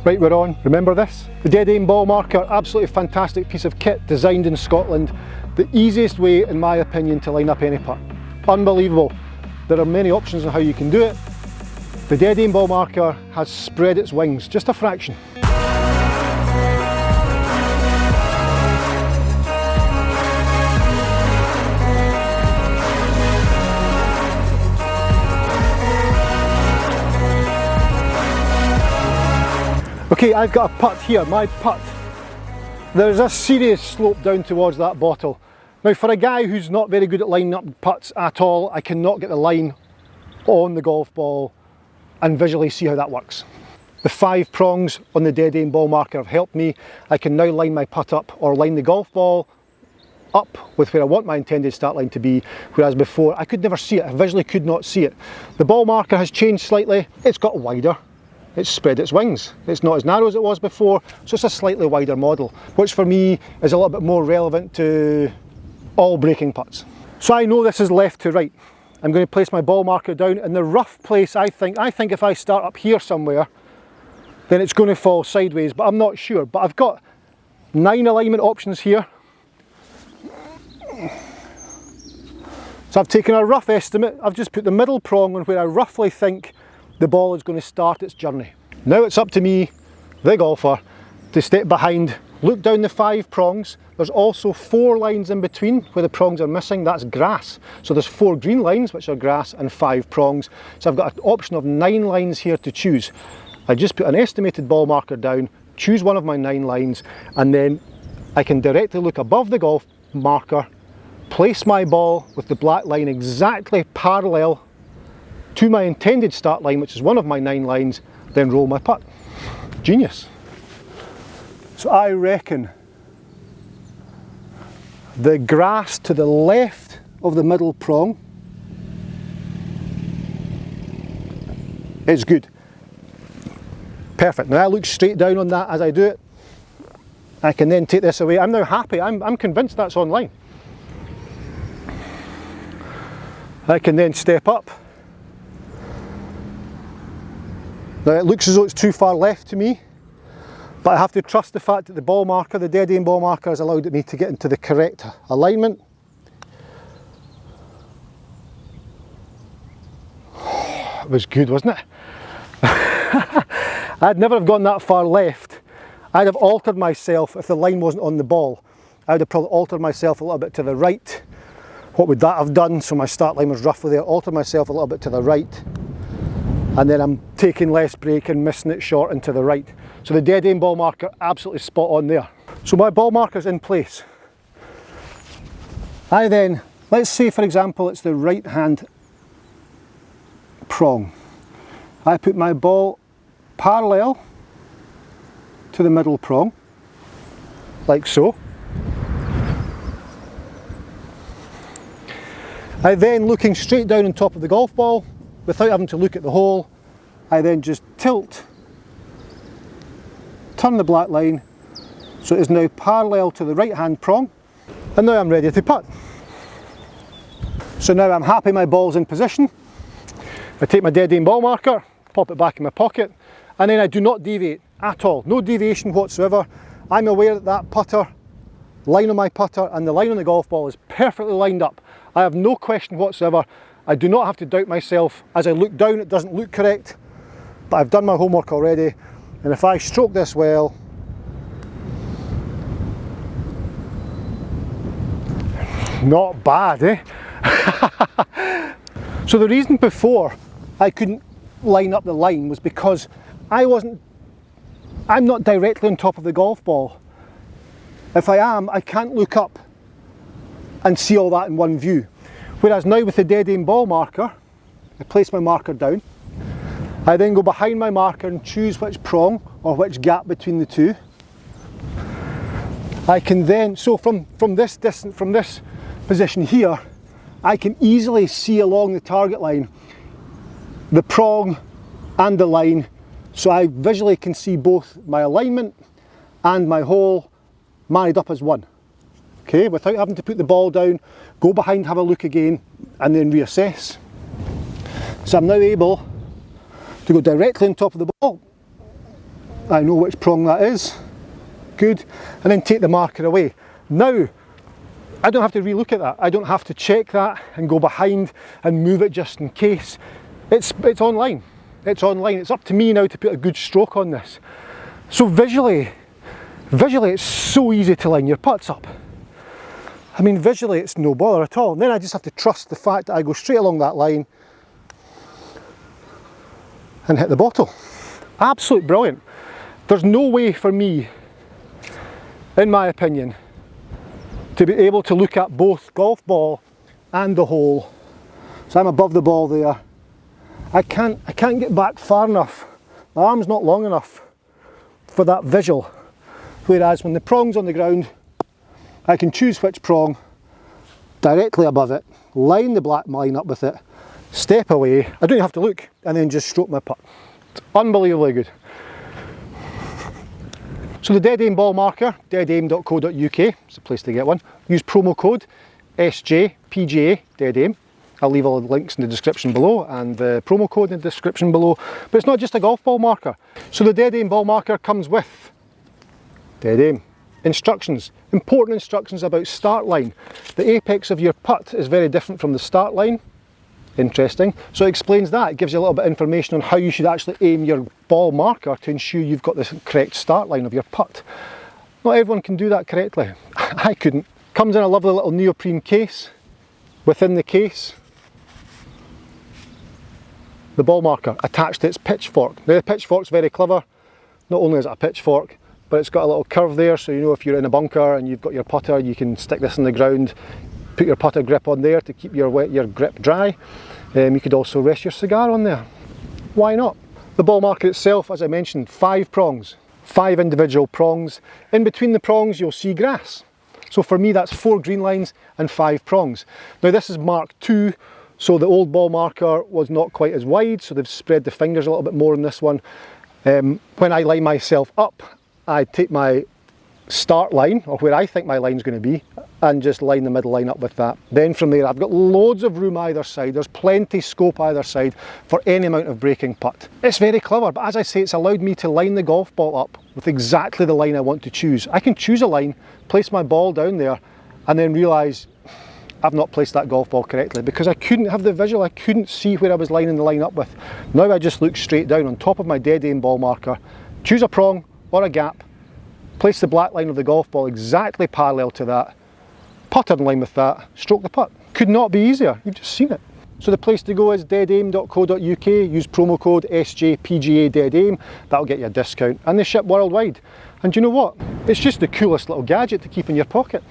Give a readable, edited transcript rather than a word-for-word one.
Right, we're on. Remember this? The Dead Aim ball marker, absolutely fantastic piece of kit designed in Scotland. The easiest way, in my opinion, to line up any putt. Unbelievable. There are many options on how you can do it. The Dead Aim ball marker has spread its wings just a fraction. Okay, I've got a putt here, my putt. There's a serious slope down towards that bottle. Now for a guy who's not very good at lining up putts at all, I cannot get the line on the golf ball and visually see how that works. The 5 prongs on the Dead Aim ball marker have helped me. I can now line my putt up or line the golf ball up with where I want my intended start line to be, whereas before I could never see it, I visually could not see it. The ball marker has changed slightly, it's got wider. It's spread its wings. It's not as narrow as it was before, so it's a slightly wider model, which for me is a little bit more relevant to all breaking putts. So I know this is left to right. I'm going to place my ball marker down in the rough place. I think if I start up here somewhere, then it's going to fall sideways, but I'm not sure. But I've got 9 alignment options here. So I've taken a rough estimate. I've just put the middle prong on where I roughly think the ball is going to start its journey. Now it's up to me, the golfer, to step behind, look down the 5 prongs. There's also 4 lines in between where the prongs are missing, that's grass. So there's 4 green lines, which are grass, and 5 prongs. So I've got an option of 9 lines here to choose. I just put an estimated ball marker down, choose one of my 9 lines, and then I can directly look above the golf marker, place my ball with the black line exactly parallel to my intended start line, which is one of my 9 lines, then roll my putt. Genius. So I reckon the grass to the left of the middle prong is good. Perfect. Now I look straight down on that as I do it. I can then take this away. I'm now happy. I'm convinced that's on line. I can then step up. Now it looks as though it's too far left to me, but I have to trust the fact that the ball marker, the Dead Aim ball marker, has allowed me to get into the correct alignment. It was good, wasn't it? I'd never have gone that far left. I'd have altered myself if the line wasn't on the ball. I would have probably altered myself a little bit to the right. What would that have done? So my start line was roughly there, altered myself a little bit to the right. And then I'm taking less break and missing it short and to the right. So the Dead Aim ball marker, absolutely spot on there. So my ball marker's in place. I then, let's say for example it's the right hand prong. I put my ball parallel to the middle prong, like so. I then, looking straight down on top of the golf ball, without having to look at the hole, I then just tilt, turn the black line, so it is now parallel to the right hand prong, and now I'm ready to putt. So now I'm happy my ball's in position. I take my Dead Aim ball marker, pop it back in my pocket, and then I do not deviate at all, no deviation whatsoever. I'm aware that that putter, line on my putter and the line on the golf ball is perfectly lined up. I have no question whatsoever. I do not have to doubt myself. As I look down, it doesn't look correct, but I've done my homework already. And if I stroke this well, not bad, eh? So the reason before I couldn't line up the line was because I'm not directly on top of the golf ball. If I am, I can't look up and see all that in one view. Whereas now with the Dead Aim ball marker, I place my marker down, I then go behind my marker and choose which prong or which gap between the two. I can then, so from this distance, from this position here, I can easily see along the target line the prong and the line, so I visually can see both my alignment and my hole married up as one. Okay, without having to put the ball down, go behind, have a look again, and then reassess. So I'm now able to go directly on top of the ball, I know which prong that is. Good. And then take the marker away. Now, I don't have to relook at that. I don't have to check that and go behind and move it just in case. It's online. It's online. It's up to me now to put a good stroke on this. So visually it's so easy to line your putts up. I mean, visually it's no bother at all. And then I just have to trust the fact that I go straight along that line and hit the bottle. Absolutely brilliant. There's no way for me, in my opinion, to be able to look at both golf ball and the hole. So I'm above the ball there. I can't get back far enough. My arm's not long enough for that visual. Whereas when the prong's on the ground, I can choose which prong, directly above it, line the black line up with it, step away, I don't even have to look, and then just stroke my putt. It's unbelievably good. So the Dead Aim ball marker, deadaim.co.uk, it's the place to get one. Use promo code SJPGA Dead Aim. I'll leave all the links in the description below and the promo code in the description below. But it's not just a golf ball marker. So the Dead Aim ball marker comes with Dead Aim instructions, important instructions about start line. The apex of your putt is very different from the start line. Interesting. So it explains that. It gives you a little bit of information on how you should actually aim your ball marker to ensure you've got the correct start line of your putt. Not everyone can do that correctly. I couldn't. Comes in a lovely little neoprene case. Within the case, the ball marker attached to its pitchfork. Now the pitchfork's very clever. Not only is it a pitchfork, but it's got a little curve there, so you know if you're in a bunker and you've got your putter, you can stick this in the ground, put your putter grip on there to keep your grip dry. You could also rest your cigar on there. Why not? The ball marker itself, as I mentioned, 5 prongs, 5 individual prongs. In between the prongs you'll see grass. So for me that's 4 green lines and 5 prongs. Now this is Mark II, so the old ball marker was not quite as wide, so they've spread the fingers a little bit more in this one. When I line myself up, I take my start line, or where I think my line's going to be, and just line the middle line up with that. Then from there I've got loads of room either side. There's plenty scope either side for any amount of breaking putt. It's very clever, but as I say, it's allowed me to line the golf ball up with exactly the line I want to choose. I can choose a line, place my ball down there, and then realise I've not placed that golf ball correctly because I couldn't have the visual, I couldn't see where I was lining the line up with. Now I just look straight down on top of my Dead Aim ball marker, choose a prong or a gap, place the black line of the golf ball exactly parallel to that, putter in line with that, stroke the putt. Could not be easier, you've just seen it. So the place to go is deadaim.co.uk, use promo code SJPGA Dead Aim, that'll get you a discount, and they ship worldwide. And do you know what? It's just the coolest little gadget to keep in your pocket.